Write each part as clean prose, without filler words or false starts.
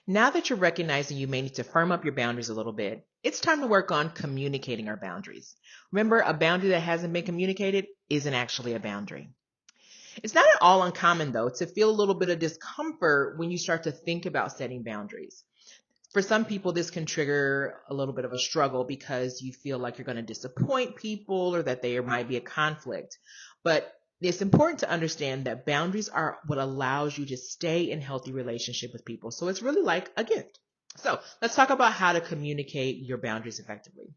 Now that you're recognizing you may need to firm up your boundaries a little bit, it's time to work on communicating our boundaries. Remember, a boundary that hasn't been communicated isn't actually a boundary. It's not at all uncommon, though, to feel a little bit of discomfort when you start to think about setting boundaries. For some people, this can trigger a little bit of a struggle because you feel like you're going to disappoint people or that there might be a conflict. But it's important to understand that boundaries are what allows you to stay in healthy relationship with people. So it's really like a gift. So let's talk about how to communicate your boundaries effectively.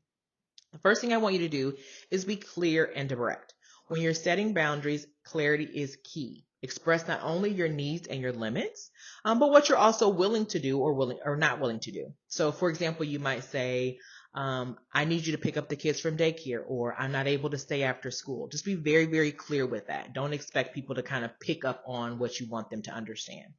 The first thing I want you to do is be clear and direct. When you're setting boundaries, clarity is key. Express not only your needs and your limits, but what you're also willing to do or not willing to do. So, for example, you might say, "I need you to pick up the kids from daycare," or "I'm not able to stay after school." Just be very, very clear with that. Don't expect people to kind of pick up on what you want them to understand.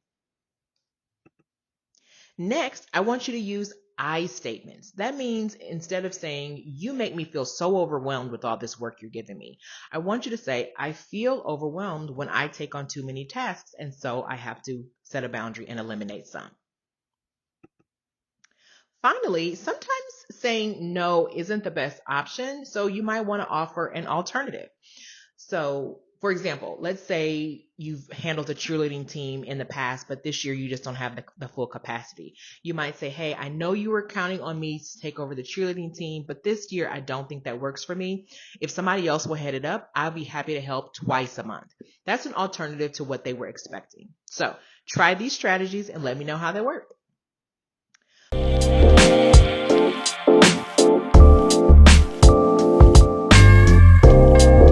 Next, I want you to use I statements. That means instead of saying, "You make me feel so overwhelmed with all this work you're giving me," I want you to say, "I feel overwhelmed when I take on too many tasks, and so I have to set a boundary and eliminate some." Finally, sometimes saying no isn't the best option, so you might want to offer an alternative. So, for example, let's say you've handled a cheerleading team in the past, but this year you just don't have the full capacity. You might say, "Hey, I know you were counting on me to take over the cheerleading team, but this year I don't think that works for me. If somebody else will head it up, I'll be happy to help twice a month." That's an alternative to what they were expecting. So try these strategies and let me know how they work.